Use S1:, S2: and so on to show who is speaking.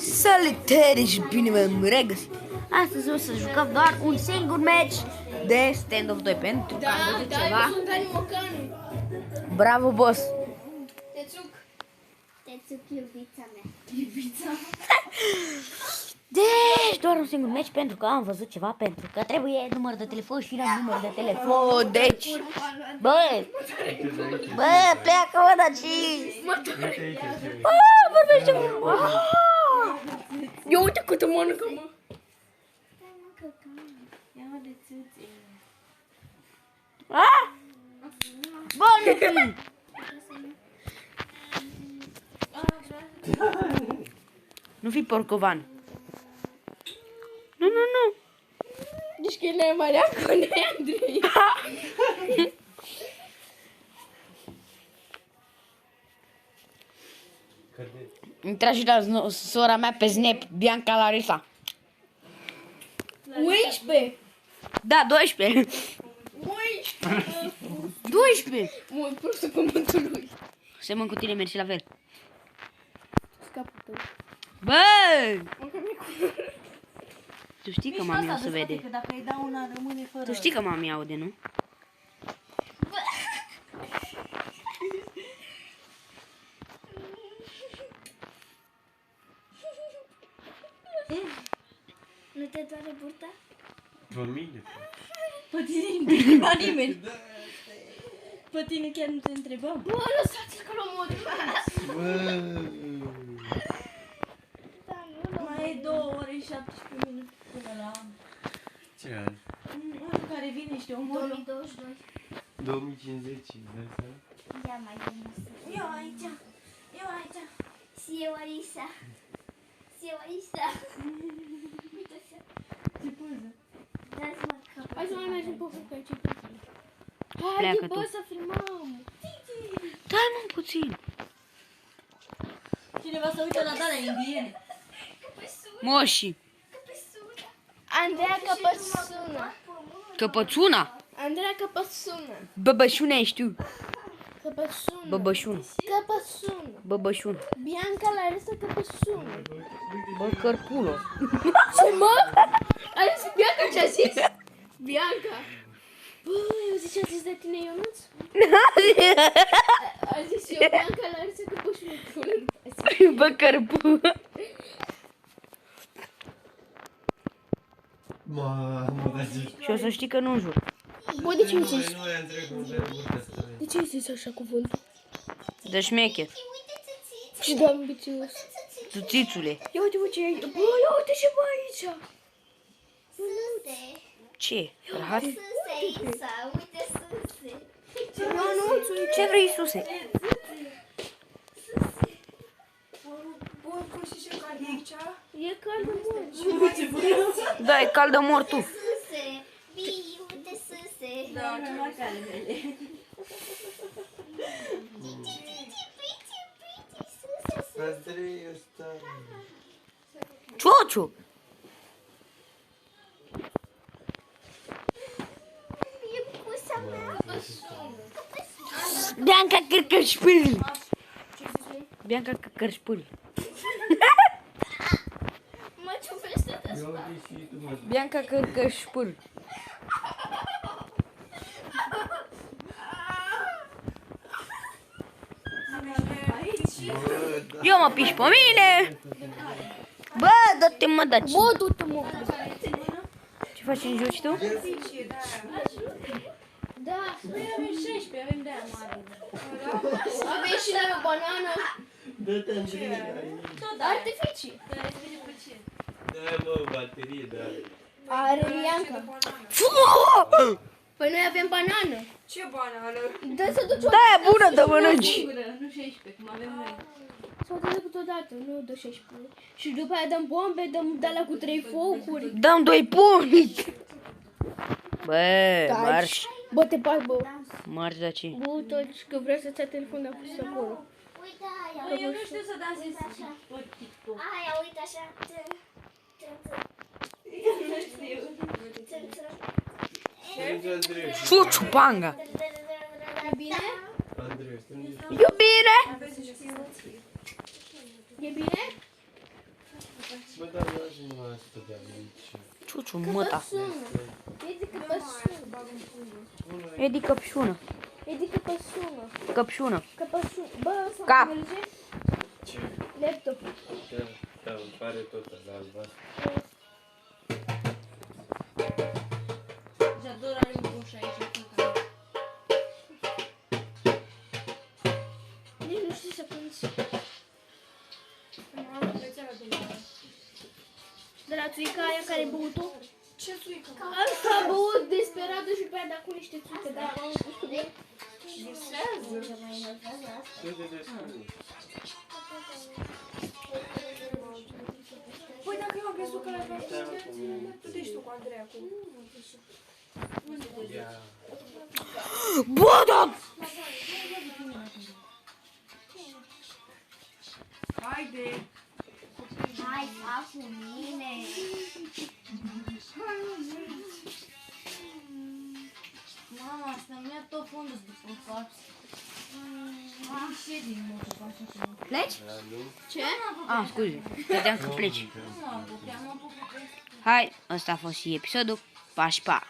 S1: Salutare și bine v-am regăsit! Astăzi o să jucăm doar un singur match de Stand of 2 pentru că am văzut ceva.
S2: Sunt Dani Mocanu.
S1: Bravo, boss!
S2: Tețuc, iubița mea. Iubița?
S1: Deci, doar un singur match pentru că am văzut ceva, pentru că trebuie număr de telefon și la număr de telefon, deci... Bă, pleacă, mă, dar și... Vorbește, mă!
S2: Ia uite câtă mănâncă, mă.
S1: Bă, nu fi porcovan. Nu.
S2: Deci că e Maria cu noi, Andrei.
S1: Intra și la sora mea pe Snap, Bianca Larisa.
S2: 11.
S1: Da, 12.
S2: 11.
S1: 12.
S2: Mă, prostă cuvântul lui.
S1: Semăn cu tine, mersi la fel.
S2: Scapul tău.
S1: Bă!
S2: Măcar mi-e cu...
S1: Tu știi că mami o să vede.
S3: Că dacă îi dau una, rămâne fără.
S1: Tu știi că mami aude, nu?
S2: Nu te doare burta?
S4: Dormire.
S3: Pe tine nu te întreba nimeni. Pe tine chiar nu te întrebam.
S2: Bă, lăsați-l că l-am modus.
S3: Mai e 2 ore și 17 minute până la...
S4: Ce ani?
S3: Anul care vine și te omoră.
S2: 2022.
S4: 2050, dai seama?
S2: Ia mai bine să...
S3: Eu aici.
S2: Și eu Alisa. Și eu Alisa. Uite așa.
S3: Ce poză.
S2: Dați-mă capul. Hai să mai mergem pe făcă aici.
S1: Pleacă
S2: Haide,
S1: tu.
S2: bă, să filmăm.
S1: Dai, mă, puțin.
S3: Cineva să uită la tale indiene.
S1: Moșii.
S2: Andreea Căpățună.
S1: Căpățuna.
S2: Andreea Căpățună.
S1: Băbășuna ești tu.
S2: Căpățună.
S1: Băbășun.
S2: Căpățună.
S1: Băbășun.
S2: Bianca Larisa Căpățună.
S1: Bă, cărpulo.
S2: Ce, mă? A zis Bianca ce-a zis? Bianca. Bă, eu zic ce-a zis de tine, Ionuț? A zis eu Bianca Larisa Căpățună.
S1: Bă, cărpulo.
S4: Mamă, dar ce...
S1: Și o să știi că nu jur.
S2: Bă, de ce ai zis?
S4: Nu mai întreg cum trebuie burta.
S2: De ce ai zis așa cuvântul?
S1: De șmecher.
S2: Și de ambițios.
S1: Tuțițule.
S2: Ia uite, bă, ce e aici. Bă, ia uite ce bă aici.
S1: Ce? Rahat?
S2: Ionuț, uite.
S1: Ce vrei, Iisuse?
S3: Bun, pui și ce care e aici?
S2: E cald de mult.
S1: Da, e cald de mort tu.
S3: Da, ce marcale mele.
S4: Andrei ăsta...
S1: Ciociu. Bianca Cărcășpâl. Bianca Cărcășpâl.
S2: Mă ciupește de
S4: Eu uite și tu, mă.
S1: Bianca Cărcășpâl. Eu mă piși pe mine. Bă, dă-te, mă, daci.
S2: Bă, du-te, mă.
S1: Ce faci în joci tu?
S2: Da.
S3: Avem 16, avem de-aia mare.
S2: Avem și noi o banană.
S4: Dă-te, Andrei,
S2: Artificii.
S4: dai, mă, baterie, dai.
S2: Are Bianca. Păi noi avem banană.
S3: Ce banană?
S2: Dă să duci o
S1: Da, e bună de mănânci.
S3: Singură, nu 16, cum avem noi.
S2: sau dă câteodată, nu dă 16. Și după aia dăm bombe, dăm de la cu 3 focuri.
S1: Dăm 2 puni. Bă,
S2: Taci.
S1: marș.
S2: Bă, te bag, bă.
S1: Marș de ce?
S2: Bă, uite că vrea să-ți ia telefonul, a pus acolo.
S3: Bă, eu nu știu să dansez pe TikTok.
S5: Aia, uite așa.
S3: Nu știu.
S4: Andrei,
S1: Ciuciu, panga.
S2: E bine?
S4: Andrei, strânge.
S1: Iubire.
S2: E bine?
S4: asta de aici.
S1: Ciuciu, măta.
S2: Edi căpăsună.
S1: Edi căpșună.
S2: Edi căpăsună.
S1: Căpșună.
S2: Căpăsună. Bă, să
S1: Cap.
S2: merge?
S4: Ce?
S2: Laptopul.
S4: Da, îmi pare tot la albastru.
S3: Jador are un buș aici.
S2: Nici nu știu să cânti. De la țuica aia care-ai băut-o?
S3: Ce suică?
S2: Asta a băut desperat și pe aia de acolo niște țuică, dar am spus cu bine.
S3: Visează.
S4: Tu de descurci.
S3: Păi dacă eu am crezut că l-ai făcut, putești tu cu Andreea acum.
S4: Ia.
S1: Bă, da!
S3: Haide!
S1: Hai, fac cu mine.
S3: Mama, asta mi-a tot fondul după față. Ce din motul faci așa?
S1: Pleci?
S4: Da, nu?
S2: Ce?
S1: Ah, scuze. Credeam că pleci.
S3: Nu m-am apucat, m-am apucat.
S1: Hai, ăsta a fost și episodul. Pa și pa!